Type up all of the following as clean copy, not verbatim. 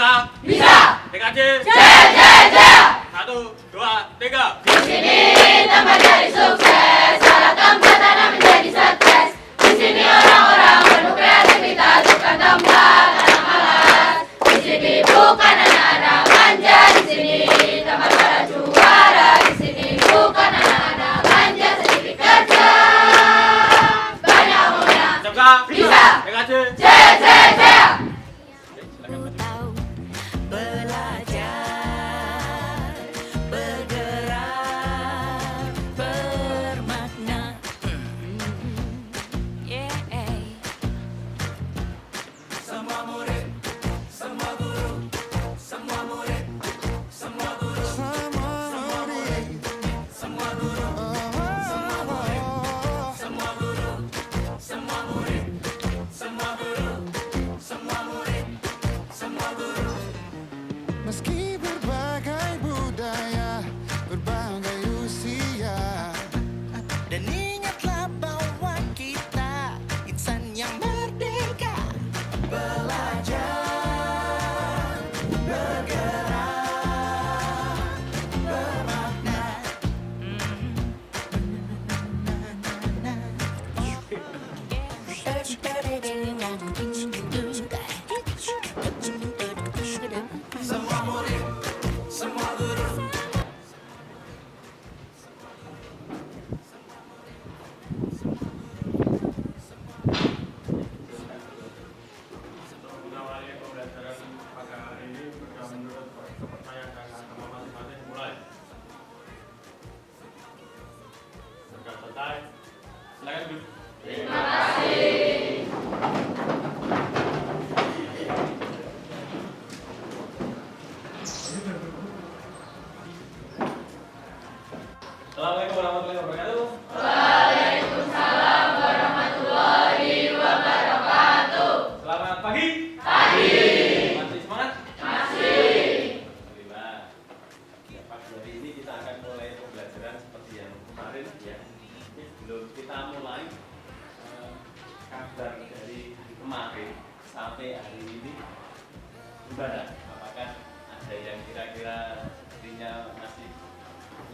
Bisa. Bisa. TKJ. Jaya. 1, 2, 3. Di sini tempat jadi sukses, salah tempat tanah menjadi stres. Di sini orang-orang penuh kreativitas, bukan tempat anak malas. Di sini bukan anak-anak manja, di sini tempat para juara. Di sini bukan anak-anak manja, sedikit kerja, banyak umumnya. Bisa. TKJ. Jaya. Meski berbagai budaya, berbagai usia, dan ingatlah bahwa kita insan yang merdeka. Belajar, bergerak, bermakna. Semua murid, semua guru. Mengawali pembelajaran pada hari ini sudah menurut kepercayaan dan agama masing-masing mulai. Sudah selesai. Silakan duduk. Terima kasih. Assalamualaikum warahmatullahi wabarakatuh. Waalaikumsalam warahmatullahi wabarakatuh. Selamat pagi. Pagi. Masih semangat? Masih. Alhamdulillah. Ya, pagi hari ini kita akan mulai pembelajaran seperti yang kemarin ya. Ini sebelum kita mulai kabar dari hari kemarin sampai hari ini gimana? Apakah ada yang kira-kira artinya masih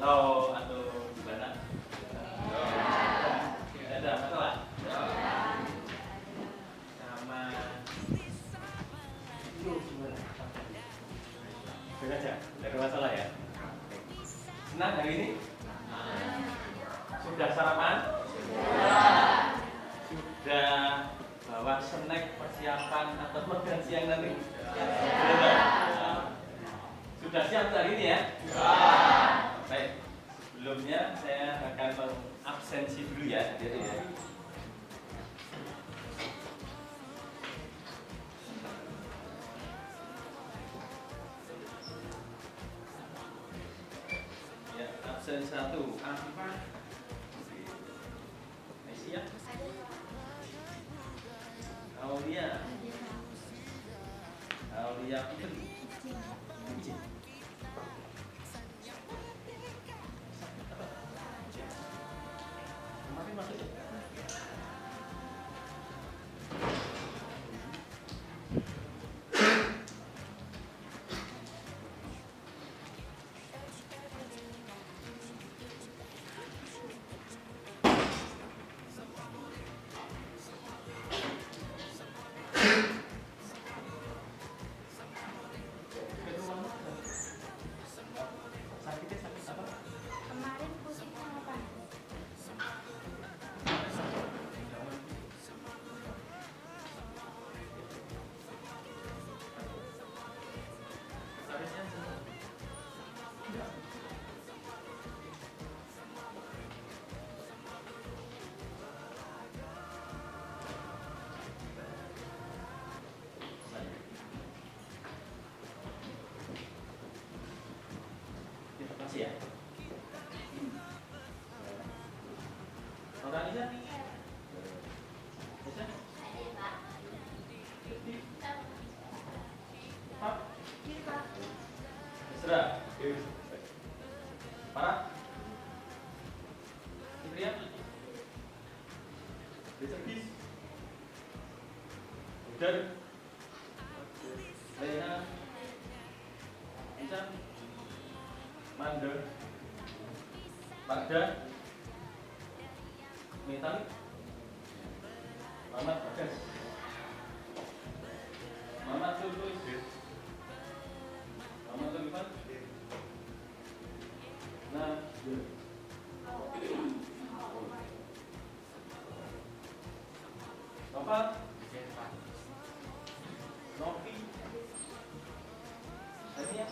low atau gimana? Tidak ada masalah. Sama itu gimana? Baik aja, tidak ada masalah ya. Senang hari ini? Sudah sarapan? Sudah bawa snack persiapan atau makan siang nanti? Sudah siap hari ini ya? Baik, sebelumnya saya akan mengabsensi dulu ya, jadi ya. Ya, absen 1, Afifah. Aisyah. Aulia Putri. Kemarin masuk ya? Sakitnya sakit apa? Kemarin pusing apa? Terima kasih ya. Orang Isa? Isa? Pak? Esra? Farah? Fitria? Reservis? Udan? Lena? mandor, pada, metalik, Mamat Bagas, Mamat Tulus, Mamat Tulipan, nah, Novel, Novi, Tania,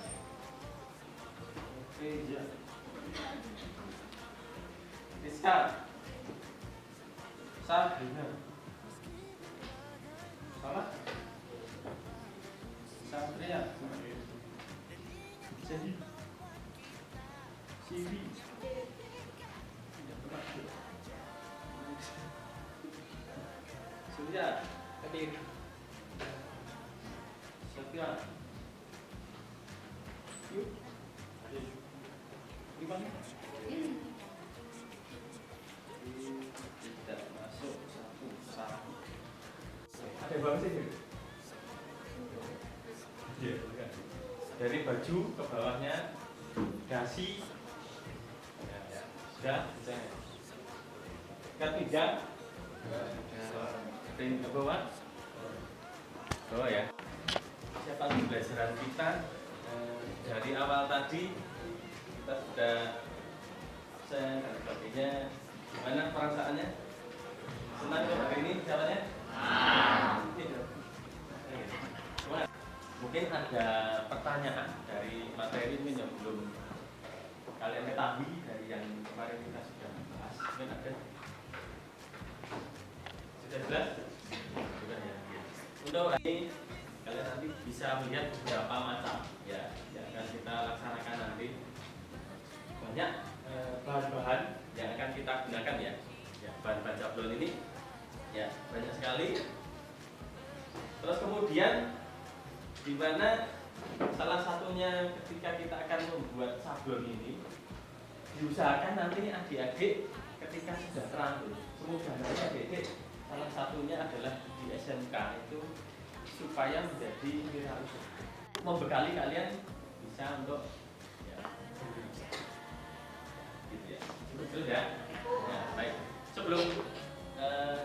Reja, Rizka, Sabrina, Salah, Satria, Jadi, Sivi, Surya, Kadir, Satya, Yuk, gimana? Tidak masuk satu. Ada bangsa sih? Iya, dari baju ke bawahnya dasi, sudah, ketiga, ke bawah, ya. Siapa pembelajaran kita dari awal tadi kita sudah absen dan sebagainya. Gimana perasaannya? Senang kok hari ini jalannya? Mungkin ada pertanyaan dari materi ini yang belum kalian ketahui dari yang kemarin kita sudah bahas. Mungkin ada? Sudah jelas? Sudah ya. Untuk ini kalian nanti bisa melihat beberapa macam ya yang akan kita laksanakan nanti. Banyak bahan-bahan yang akan kita gunakan ya. Bahan-bahan sablon ini ya banyak sekali. Terus kemudian di mana salah satunya ketika kita akan membuat sablon ini diusahakan nanti adik-adik ketika sudah terampil, semoga nanti adik-adik salah satunya adalah di SMK itu supaya menjadi wirausaha, membekali kalian bisa untuk ya, gitu ya, betul ya. Ya baik, sebelum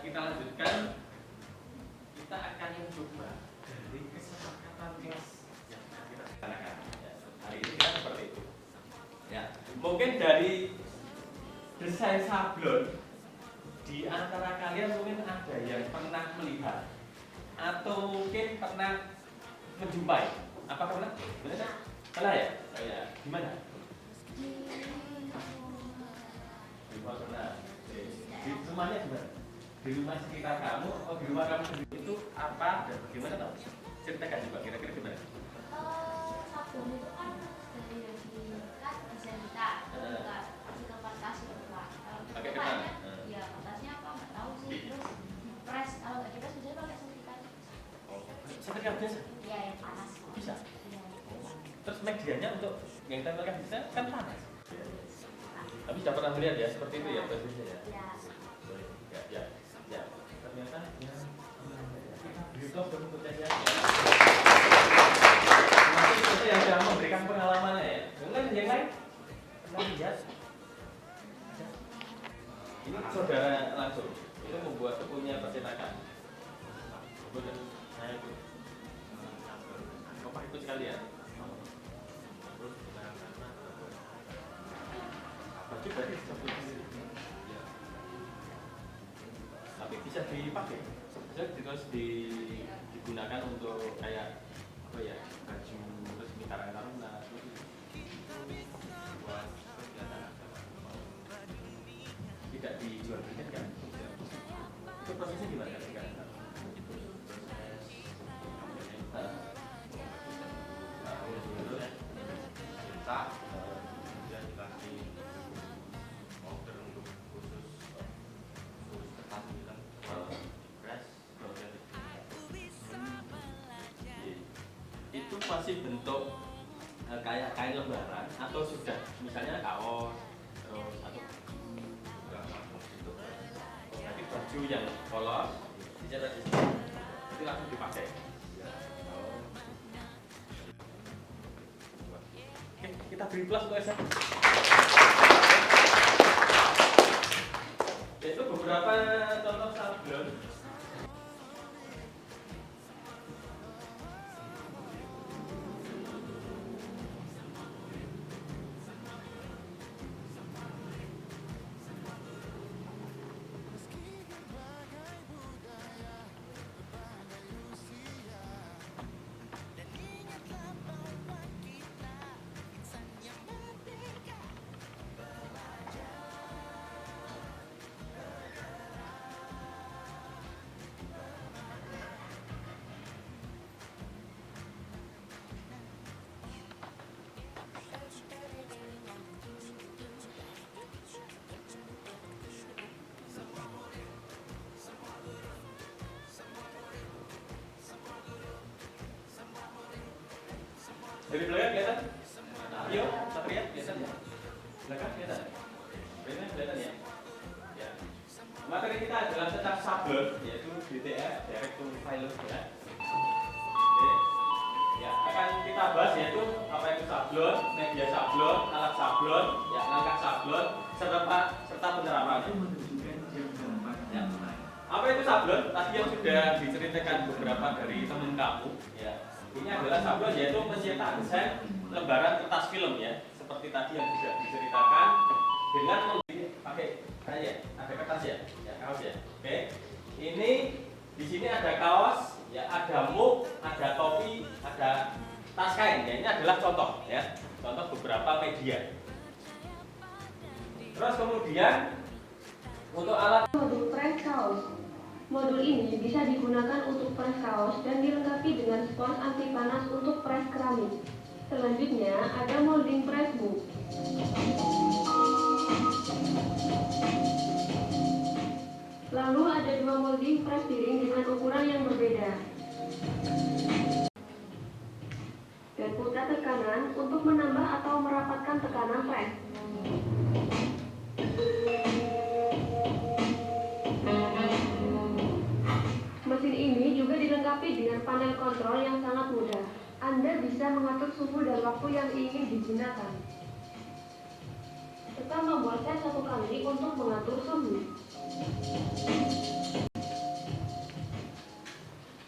kita lanjutkan, kita akan mencoba dari kesepakatan kelas yang kita laksanakan. Ya, hari ini kan seperti itu. Ya, mungkin dari desain sablon di antara kalian mungkin ada yang pernah melihat atau mungkin pernah menjumpai. Apakah pernah? Benar? Salah ya? Oh ya, gimana? Di rumah pernah. Di rumahnya gimana? Di rumah sekitar kamu atau di rumah kamu sendiri itu apa dan bagaimana tahu? Ceritakan coba kira-kira gimana? Sablon itu kan dari yang diikat bisa kita kasih ke kertas gitu Pak. Pakai kertas? Ya kertasnya apa nggak tahu sih. Terus dipres, kalau nggak dipres biasanya pakai setrika. Setrika biasa? Iya yang panas. Bisa? Iya. Terus medianya untuk yang tempelkan bisa kan panas? Tapi sudah pernah melihat ya seperti itu ya prosesnya ya? Iya. Ya. Ternyata ya kita beritahu bentuknya. Masih kita yang sudah memberikan pengalamannya ya. Yang lain pernah lihat? Ini saudara langsung itu membuat punya percetakan. Kemudian saya itu Bapak ikut sekalian. Baju berarti satu sendiri. Tapi bisa dipakai. Bisa terus digunakan untuk kayak apa ya, baju terus karang-karungan buat kegiatan tidak dijual belikan kan? Itu prosesnya gimana ketika itu masih bentuk kayak kain lembaran atau sudah misalnya kaos terus atau bentuk berarti baju yang polos dicetak di sini itu langsung dipakai. Oke, kita beri plus untuk Esa. Itu beberapa contoh sablon. Dari belakang kelihatan? Ayo, Satria, kelihatan ya? Belakang kelihatan? Belakang kelihatan ya? Ya. Materi kita adalah tentang sablon, yaitu DTF, Direct to File ya. Oke. Ya, akan kita bahas yaitu apa itu sablon, media sablon, alat sablon, ya, langkah sablon, serta penerapan. Ya. Apa itu sablon? Tadi yang sudah diceritakan beberapa dari teman kamu, ya. Ini adalah sablon yaitu mencetak desain lembaran kertas film ya, seperti tadi yang sudah diceritakan dengan pakai ada kertas ya, kaos ya. Oke. Ini di sini ada kaos, ya, ada mug, ada topi, ada tas kain. Ya, ini adalah contoh ya, contoh beberapa media. Terus kemudian untuk alat Modul press kaos. Modul ini bisa digunakan untuk press kaos dan dilengkapi dengan spons anti panas untuk press keramik. Selanjutnya ada molding press book. Lalu ada dua molding press piring dengan ukuran yang berbeda. Dan putar tekanan untuk menambah atau merapatkan tekanan press. Mesin ini juga dilengkapi dengan panel kontrol yang sangat mudah. Anda bisa mengatur suhu dan waktu yang ingin digunakan. Tekan tombol set satu kali untuk mengatur suhu.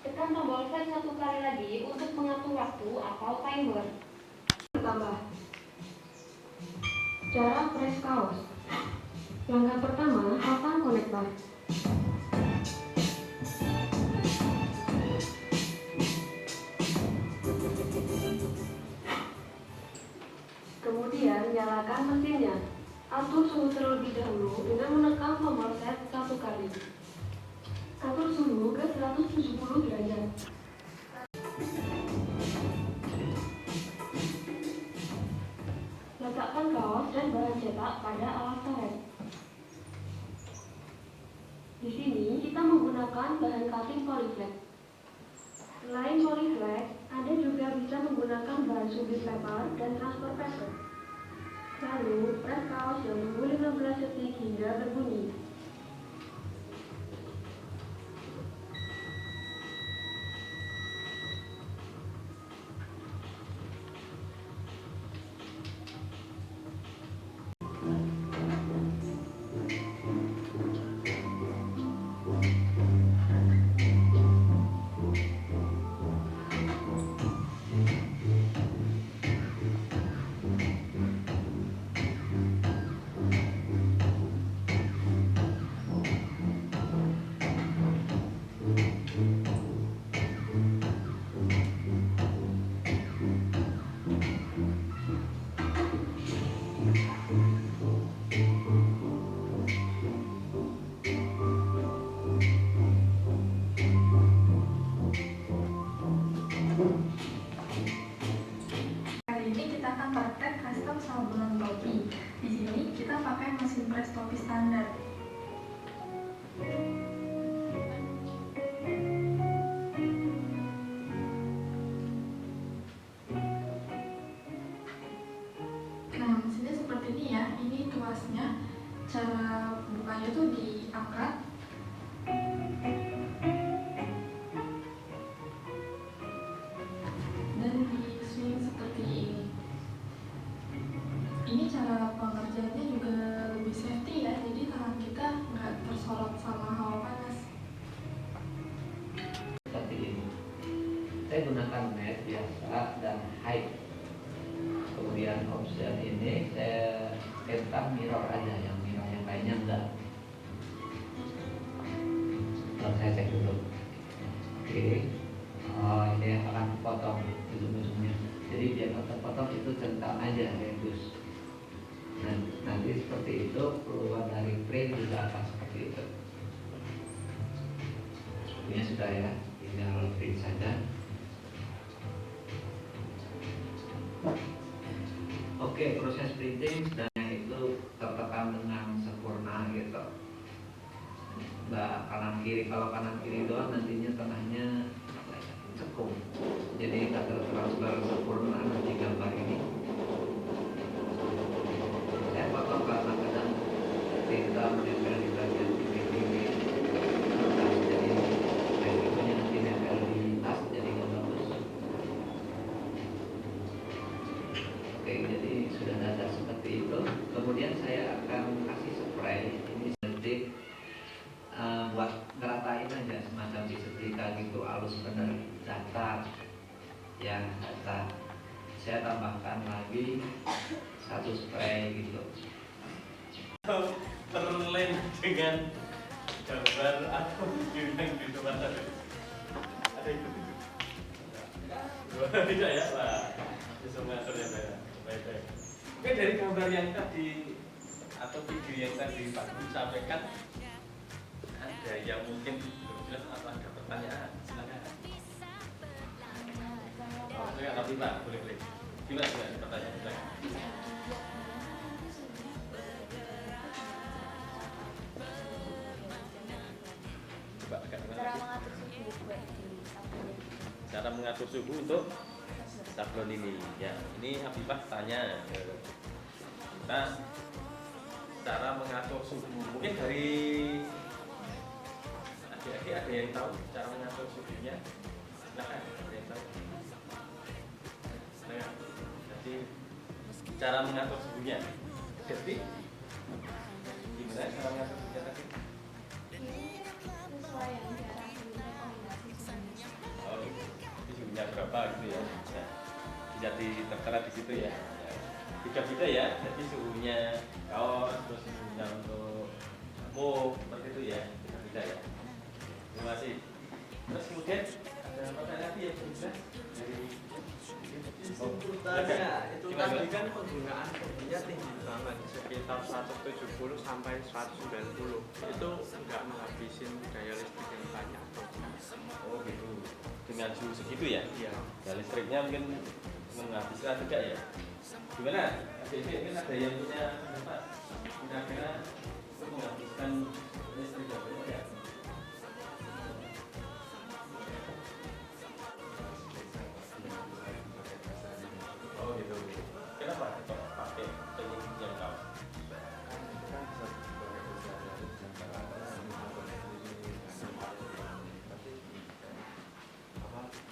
Tekan tombol set satu kali lagi untuk mengatur waktu atau timer. Tambah. Cara press kaos. Langkah pertama, pasang konektor. Kemudian nyalakan mesinnya. Atur suhu terlebih dahulu dengan menekan tombol set satu kali. Atur suhu ke 170 derajat. Letakkan kaos dan bahan cetak pada alat karet. Di sini kita menggunakan bahan cutting polyflex. Selain polyflex, Anda juga bisa menggunakan bahan subit paper dan transfer paper. Lalu, press kaos yang menunggu 15 detik hingga berbunyi. Kali ini kita akan praktek custom sablon topi. Di sini kita pakai mesin press topi standar. Nah, mesinnya seperti ini ya. Ini tuasnya. Cara bukanya tuh diangkat. Dan di swing seperti ini. ini cara pengerjaannya juga lebih safety ya, jadi tangan kita nggak tersorot sama hawa panas. Seperti ini, saya gunakan mat biasa dan height. Kemudian option ini saya tentang mirror aja, yang lainnya enggak. Lalu saya cek dulu. Oke. Oh, ini akan potong ujung-ujungnya. Jadi biar potong-potong itu centang aja reduce. Dan nanti seperti itu keluar dari frame juga akan seperti itu. Ini sudah ya, tinggal print saja. Oke, proses printing dan itu tertekan dengan sempurna gitu. Mbak kanan kiri, kalau kanan kiri doang nantinya tengahnya cekung. Jadi tak transfer sempurna nanti gambar ini. Saya potong karena kadang tinta menempel di bagian tinggi-tinggi. Jadi resikonya nanti nempel di tas jadi nggak bagus. Oke, jadi sudah ada seperti itu. Kemudian saya akan kasih spray ini sedikit buat ngeratain aja semacam disetrika gitu, halus bener, datar ya, datar. Saya tambahkan lagi satu spray gitu. Terlena dengan gambar atau bimbing di depan ada itu tidak ya Pak, bisa mengatur ya Pak. Baik-baik. Oke, dari gambar yang tadi atau video yang tadi Pak Guru sampaikan, ada yang mungkin belum jelas atau ada pertanyaan, silakan. Oh, saya ngerti Pak, boleh. Gimana ada pertanyaan? Silakan. Coba agak Cara mengatur suhu buat di sablon. cara mengatur suhu untuk sablon ini ya. Ini Habibah tanya kita cara mengatur suhu, mungkin dari adik-adik ada yang tahu cara mengatur suhunya? Silakan, ada yang tahu? Nah, jadi cara mengatur suhunya, jadi gimana cara mengatur suhunya tadi? Sesuai yang daerah kombinasi suhunya. Oh, gitu. Jadi suhunya berapa gitu ya? Nah, bisa tertera di situ ya. Beda-beda ya. Jadi suhunya kaos, terus suhunya untuk muk, seperti itu ya. Beda-beda ya. Terima kasih. Terus kemudian ada pertanyaan lagi ya, bisa dari Tanya, itu tadi kan penggunaan suhunya tinggi banget, sekitar 170 sampai 190. Itu nggak menghabisin daya listrik yang banyak atau gimana? oh gitu. Dengan suhu segitu ya? Iya. Ya listriknya mungkin menghabiskan tidak ya? Gimana? Adik-adik mungkin ada yang punya pendapat kira-kira menghabiskan listrik berapa ya? Oh gitu. Kenapa kok pakai teknik yang kau?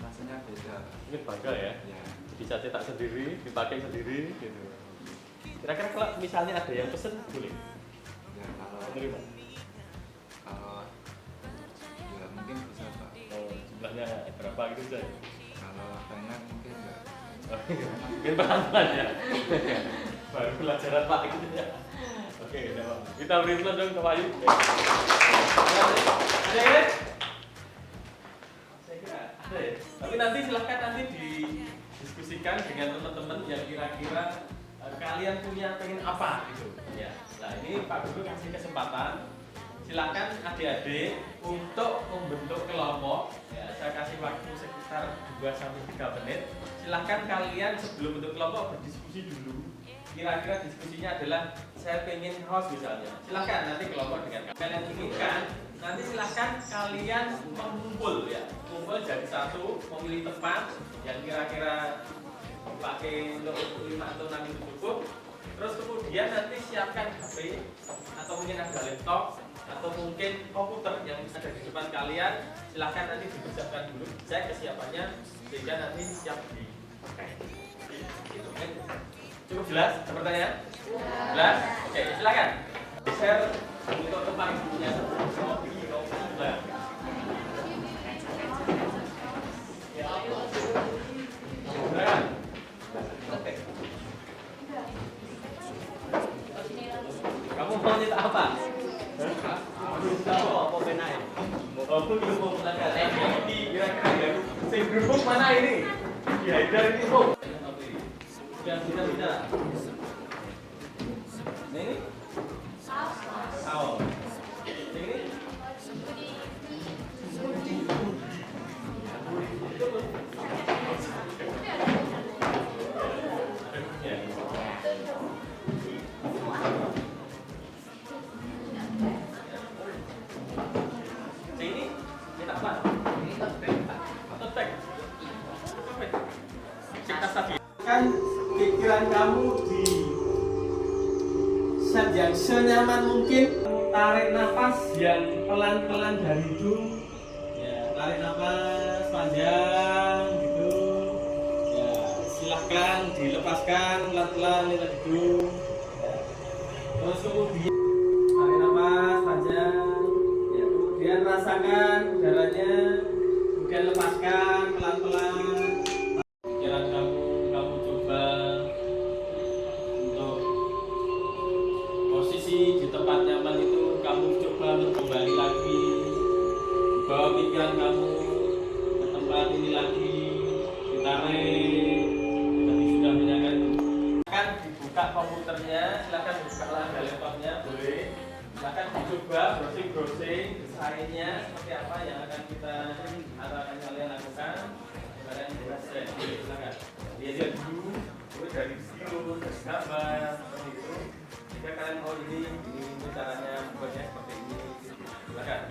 Rasanya beda. Mungkin bangga ya? Ya. Bisa cetak sendiri, dipakai sendiri gitu. Kira-kira kalau misalnya ada yang pesen boleh? Ya kalau Menerima? ya mungkin bisa Pak. Oh, jumlahnya berapa gitu bisa ya? Kalau banyak mungkin enggak. Oh, iya. Mungkin pelan-pelan ya? Baru pelajaran Pak gitu ya? Oke, udah Pak. Kita beri pelan dong ke Pak Ayu. Ada ya? Saya kira ada ya? Tapi nanti silahkan nanti didiskusikan dengan teman-teman yang kira-kira kalian punya pengen apa gitu ya. Nah ini Pak Guru kasih kesempatan, silakan adik-adik untuk membentuk kelompok ya. Saya kasih waktu sekitar 2-3 menit. Silahkan kalian sebelum bentuk kelompok berdiskusi dulu. Kira-kira diskusinya adalah saya pengen host misalnya. Silahkan nanti kelompok dengan kalian inginkan. Nanti silahkan kalian mengumpul ya, kumpul jadi satu, memilih tempat yang kira-kira pakai untuk 5 atau 6 itu cukup. Terus kemudian nanti siapkan HP atau mungkin ada laptop atau mungkin komputer yang ada di depan kalian. Silahkan nanti dipersiapkan dulu, cek kesiapannya sehingga nanti siap dipakai. Gitu kan? Cukup jelas pertanyaan? Jelas? Oke, silakan. Share untuk tempat ibunya. Silakan. Oke. Kamu mau nyetak apa? Apa penanya? Aku juga mau menanyakan. Ini kira-kira ya. Sing gerubuk mana ini? Ya, dari ini bu. Sudah bisa bicara. Ini? Saus. Ini? Kan pikiran kamu di set yang senyaman mungkin. Tarik nafas yang pelan-pelan dari hidung. Ya, tarik nafas panjang gitu. Ya, silahkan dilepaskan pelan-pelan lewat hidung. Ya. Terus kemudian tarik nafas panjang. Ya, kemudian rasakan udaranya. Kemudian lepaskan pelan-pelan. Pikiran kamu coba untuk posisi di tempat nyaman itu, kamu coba untuk kembali lagi, bawa pikiran kamu ke tempat ini lagi, ditarik. Tadi sudah menyangkan. Silakan dibuka komputernya, silakan dibuka laptopnya, boleh. Silakan dicoba browsing desainnya seperti apa yang akan kalian lakukan. Kalian selesai, silakan lihat dulu, dari video, dari gambar seperti itu. Jika kalian mau ini caranya membuatnya seperti ini, silakan.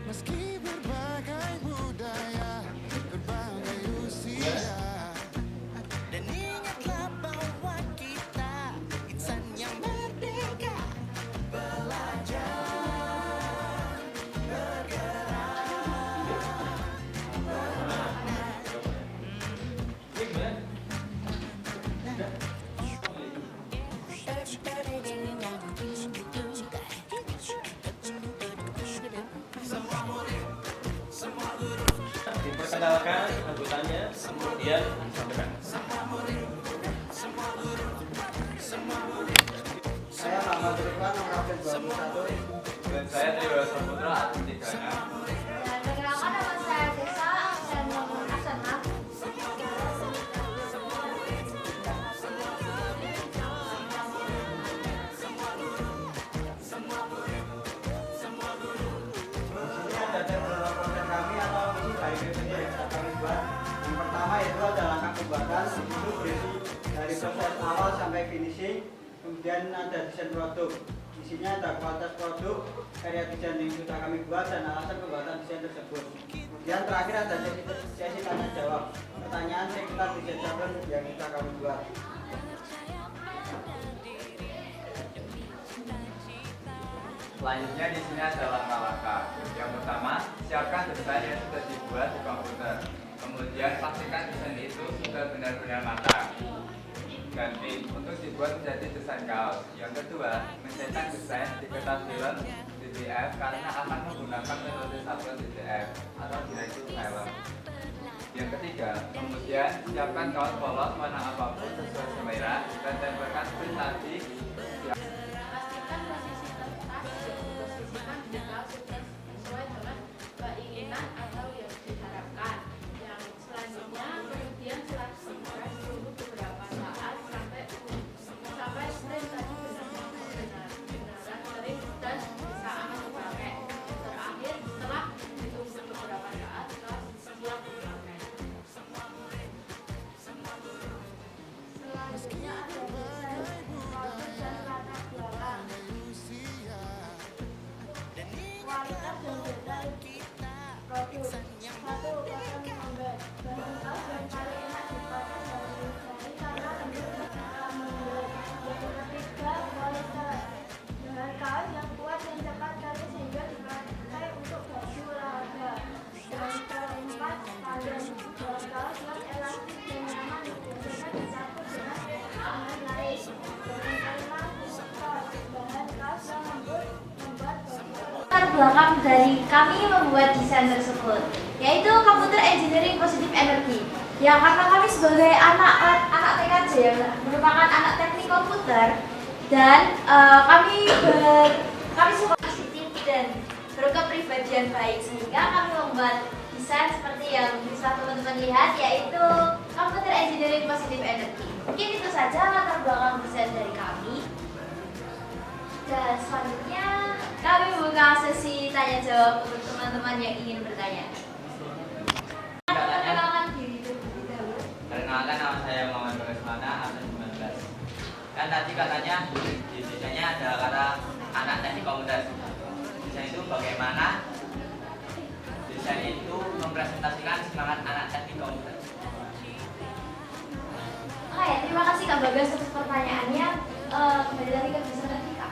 Meski berbagai budaya, berbagai usia, dan ingatlah bahwa kita insan yang merdeka, belajar, diperkenalkan anggotanya, kemudian disampaikan. Saya Muhammad Ridwan, nomor absen 21. Dan saya Triwa Saputra, absen 36. Dan perkenalkan nama saya Desa, absen nomor 6. Ada beberapa konten kami atau misi dari PPT yang sudah kami buat. Yang pertama itu ada langkah pembuatan, itu berisi dari proses awal sampai finishing. Kemudian ada desain produk, isinya ada kualitas produk, karya desain yang sudah kami buat dan alasan pembuatan desain tersebut. Kemudian terakhir ada sesi tanya jawab, pertanyaan sekitar desain cabang yang sudah kami buat. Selanjutnya di sini ada langkah-langkah. Yang pertama, siapkan desain yang sudah dibuat di komputer. Kemudian pastikan desain itu sudah benar-benar matang. Ganti untuk dibuat menjadi desain kaos. Yang kedua, mencetak desain di kertas film DTF karena akan menggunakan metode sablon DTF atau directive film. Yang ketiga, kemudian siapkan kaos polos warna apapun sesuai selera dan tempelkan printasi. Pastikan posisi kertas diposisikan di kaos sesuai dengan keinginan atau yang diharapkan. Yang selanjutnya, kemudian proses tunggu beberapa saat sampai print tadi benar-benar kering dan bisa aman dipakai. Terakhir, setelah ditunggu beberapa saat, kaos siap dipakai. Selanjutnya ada desain produk latar belakang dari kami membuat desain tersebut, yaitu Computer Engineering Positive Energy. Ya, karena kami sebagai anak TKJ yang merupakan anak teknik komputer, dan kami suka positif dan berkepribadian baik, sehingga kami membuat desain seperti yang bisa teman-teman lihat, yaitu Computer Engineering Positive Energy. Mungkin itu saja latar belakang desain dari kami. Dan selanjutnya kami membuka sesi tanya jawab untuk teman-teman yang ingin bertanya. Perkenalkan diri terlebih dahulu. Perkenalkan, nama saya Muhammad Bagasmana, absen 19. Kan tadi katanya di desainnya ada kata anak teknik komputer. Desain itu bagaimana desain itu mempresentasikan semangat anak teknik komputer. Oke, terima kasih Kak Bagas atas pertanyaannya. Kembali lagi ke desain tadi Kak.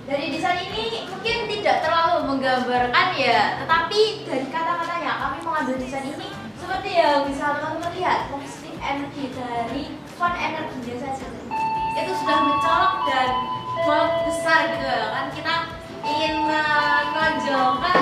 Dari desain ini mungkin tidak terlalu menggambarkan ya, tetapi dari kata-katanya kami mengambil desain ini seperti yang bisa teman-teman lihat, positive energy dari font energinya saja. Itu sudah mencolok dan bold besar gitu ya kan, kita ingin menonjolkan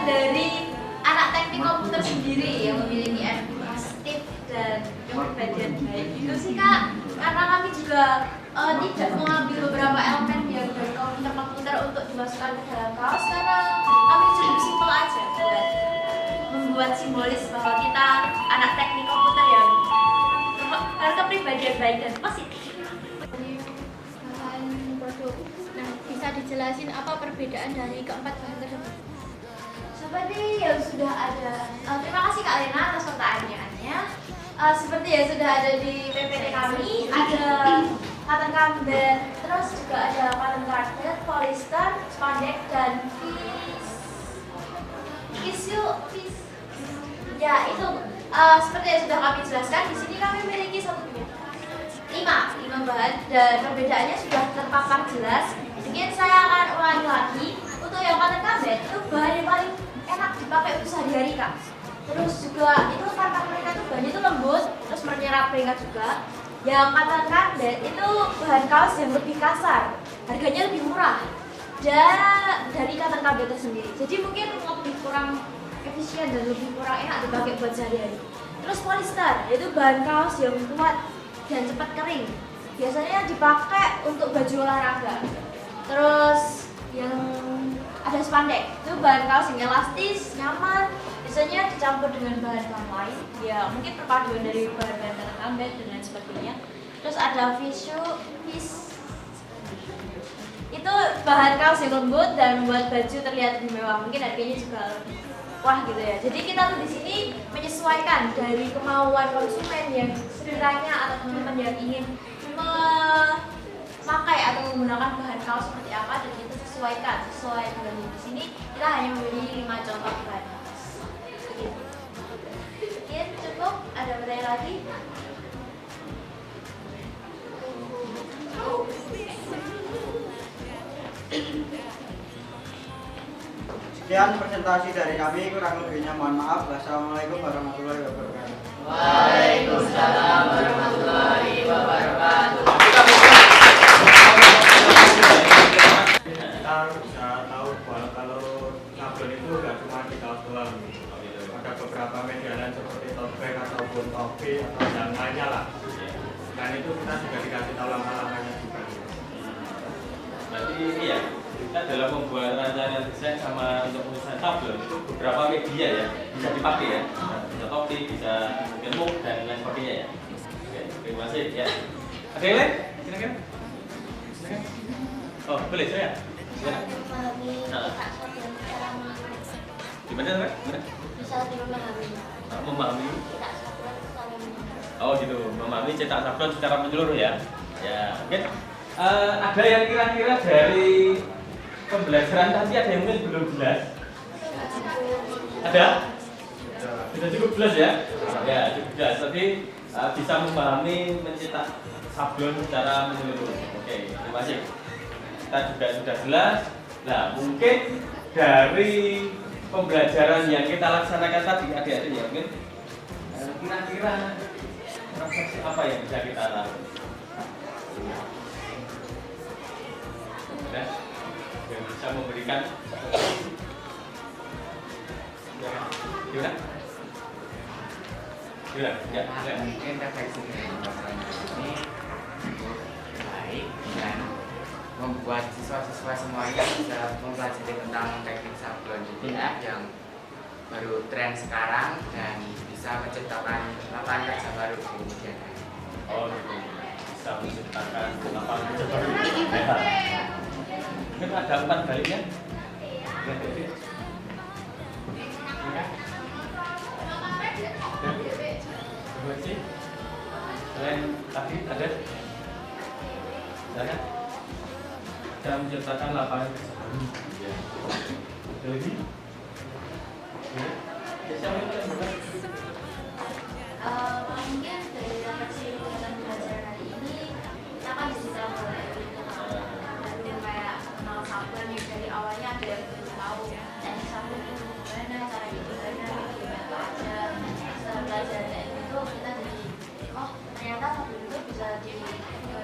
dari anak teknik komputer sendiri yang memiliki energi positif dan kepribadian baik gitu sih Kak. Karena kami juga tidak mengambil beberapa elemen yang dari komputer untuk dimasukkan ke dalam kaos, karena kami cukup simpel aja buat membuat simbolis bahwa kita anak teknik komputer yang berkepribadian baik dan positif. Bahan produk. Nah, bisa dijelasin apa perbedaan dari keempat bahan tersebut? Seperti yang sudah ada, terima kasih Kak Lena atas pertanyaannya. Seperti yang sudah ada di PPT kami, ada cotton canvas, terus juga ada cotton carded, polyester, spandex, dan ya itu seperti yang sudah kami jelaskan. Di sini kami memiliki 5 bahan dan perbedaannya sudah terpapar jelas. Mungkin saya akan ulangi lagi. Untuk yang cotton canvas itu bahan yang paling enak dipakai untuk sehari-hari Kak. Terus juga itu karena mereka tuh bahannya itu lembut, terus menyerap keringat juga. Yang cotton canvas itu bahan kaos yang lebih kasar, harganya lebih murah dan dari cotton canvas itu sendiri. Jadi mungkin lebih kurang efisien dan lebih kurang enak dipakai buat sehari-hari. Terus polyester itu bahan kaos yang kuat dan cepat kering. Biasanya dipakai untuk baju olahraga. Terus yang ada spandex itu bahan kaos yang elastis, nyaman. Biasanya dicampur dengan bahan-bahan lain, ya mungkin perpaduan dari bahan-bahan cotton canvas dan lain sebagainya. Terus ada itu bahan kaos yang lembut dan membuat baju terlihat lebih mewah. Mungkin harganya juga lebih wah gitu ya. Jadi kita tuh di sini menyesuaikan dari kemauan konsumen yang sekiranya atau teman-teman yang ingin memakai atau menggunakan bahan kaos seperti apa, dan kita sesuai dengan di sini. Kita hanya memilih 5 contoh bahan kaos. Mungkin cukup. Ada pertanyaan lagi? Sekian presentasi dari kami, kurang lebihnya mohon maaf. Wassalamualaikum warahmatullahi wabarakatuh. Waalaikumsalam warahmatullahi wabarakatuh. Kita bisa tahu bahwa kalau sablon itu nggak cuma di kaos doang, ada beberapa media lain seperti tote bag ataupun topi atau yang lainnya lah. Dan itu kita juga dikasih tahu langkah-langkahnya juga. Berarti iya, kita dalam membuat rancangan desain sama untuk menyusun sablon itu beberapa media ya bisa dipakai ya, bisa topi, bisa mug dan lain sebagainya ya. Oke, terima kasih ya. Ada yang lain? Silakan. Oh boleh saya. Gimana Pak? Bisa lebih memahami. Memahami. Oh gitu, memahami cetak sablon secara menyeluruh ya. Ya, mungkin ada yang kira-kira dari pembelajaran tadi ada yang mungkin belum jelas? Ada? Sudah cukup jelas ya? Ya, cukup jelas. Tadi bisa memahami mencetak sablon secara menyeluruh. Oke, terima kasih. Kita juga sudah jelas. Nah, mungkin dari pembelajaran yang kita laksanakan tadi adik-adik ya, mungkin kira-kira refleksi apa yang bisa kita lakukan? ada yang bisa memberikan gimana? Ya, mungkin refleksi dari bahasanya ini cukup baik dan membuat siswa-siswa semuanya bisa mempelajari tentang teknik sablon JDF yang baru tren sekarang dan bisa menciptakan lapangan kerja baru di kemudian hari. Oh, bisa menciptakan lapangan kerja baru. Mungkin ada umpan baliknya. Selain tadi ada menciptakan lapangan kerja baru. Jadi, Mungkin dari refleksi kegiatan belajar hari ini kita kan bisa mulai dari kayak kenal sablon yang dari awalnya ada yang belum tahu teknik sablon itu gimana, cara itu gimana aja. Setelah belajar teknik itu kita jadi oh ternyata sablon itu bisa di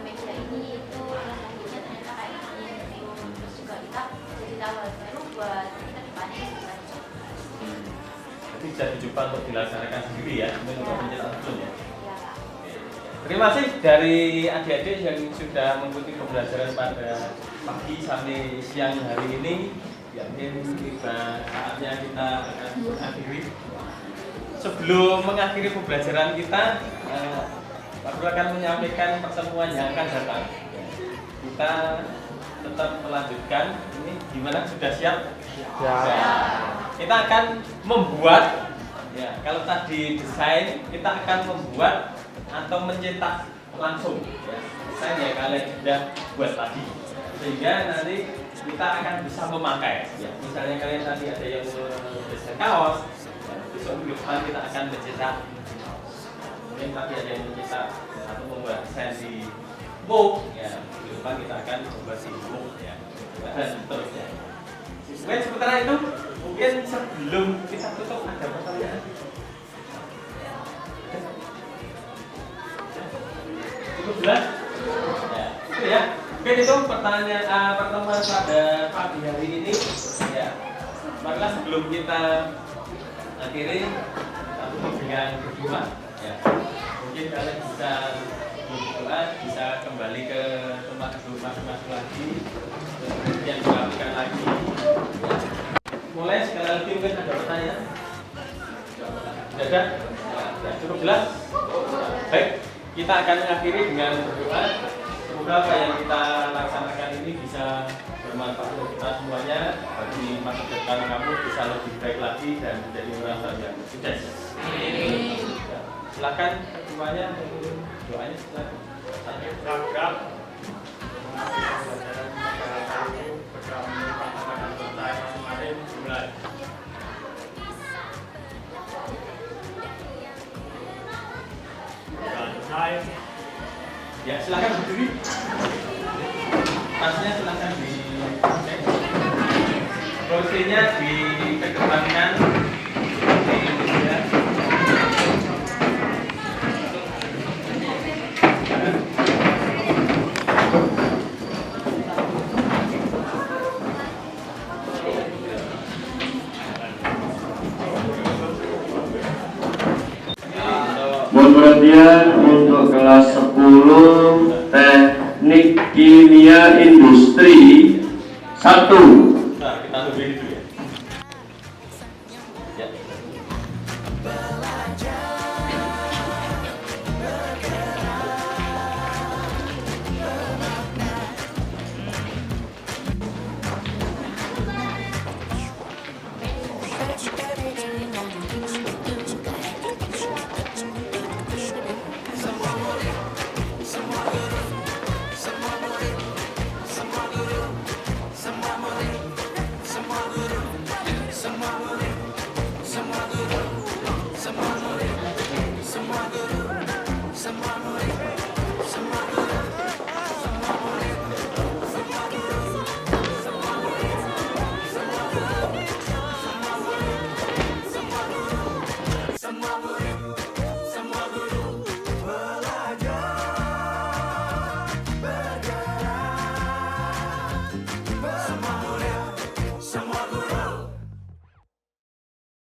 media ini itu selanjutnya ternyata kayak gini gitu. Terus juga kita jadi tahu hal baru buat kita depannya bisa dicoba. Bisa dicoba untuk dilaksanakan sendiri ya, untuk mencetak sablon ya. Iya, Kak. Terima kasih dari adik-adik yang sudah mengikuti pembelajaran pada pagi sampai siang hari ini. Ya, mungkin tiba saatnya kita akan mengakhiri. Sebelum mengakhiri pembelajaran kita, Pak Guru akan menyampaikan pertemuan yang akan datang. Kita tetap melanjutkan. Ini gimana? Sudah siap? Ya. Kita akan membuat, ya kalau tadi desain, kita akan membuat atau mencetak langsung ya. Desain ya kalian sudah buat tadi, sehingga nanti kita akan bisa memakai ya. Misalnya kalian tadi ada yang mendesain kaos ya, besok minggu depan kita akan mencetak, mungkin tadi ada yang mencetak atau membuat desain di book ya, minggu depan kita akan membuat di book ya, dan seterusnya. Mungkin sementara itu, mungkin sebelum kita tutup ada pertanyaan. Cukup jelas? Ya, itu ya. Mungkin itu pertanyaan pertemuan pada pagi hari ini. Ya, marilah sebelum kita akhiri, kita tutup dengan berdoa. Ya, mungkin kalian bisa berdoa, bisa kembali ke tempat duduk masing-masing lagi, kemudian dilakukan lagi. Mulai sekali lagi mungkin ada pertanyaan. Tidak ada? Ya, cukup jelas? Baik, kita akan mengakhiri dengan berdoa. Semoga apa yang kita laksanakan ini bisa bermanfaat untuk kita semuanya. Bagi masa depan kamu bisa lebih baik lagi dan menjadi orang yang sukses. Ya, silakan semuanya doanya silakan. Program pembelajaran program akan selesai masing-masing dimulai. Selesai. Ya, silakan berdiri. Tasnya silakan dicek. Kursinya dikedepankan seperti ini ya. Mohon perhatian untuk kelas 10 Teknik Kimia Industri 1. Nah, kita tunggu itu ya. Ya.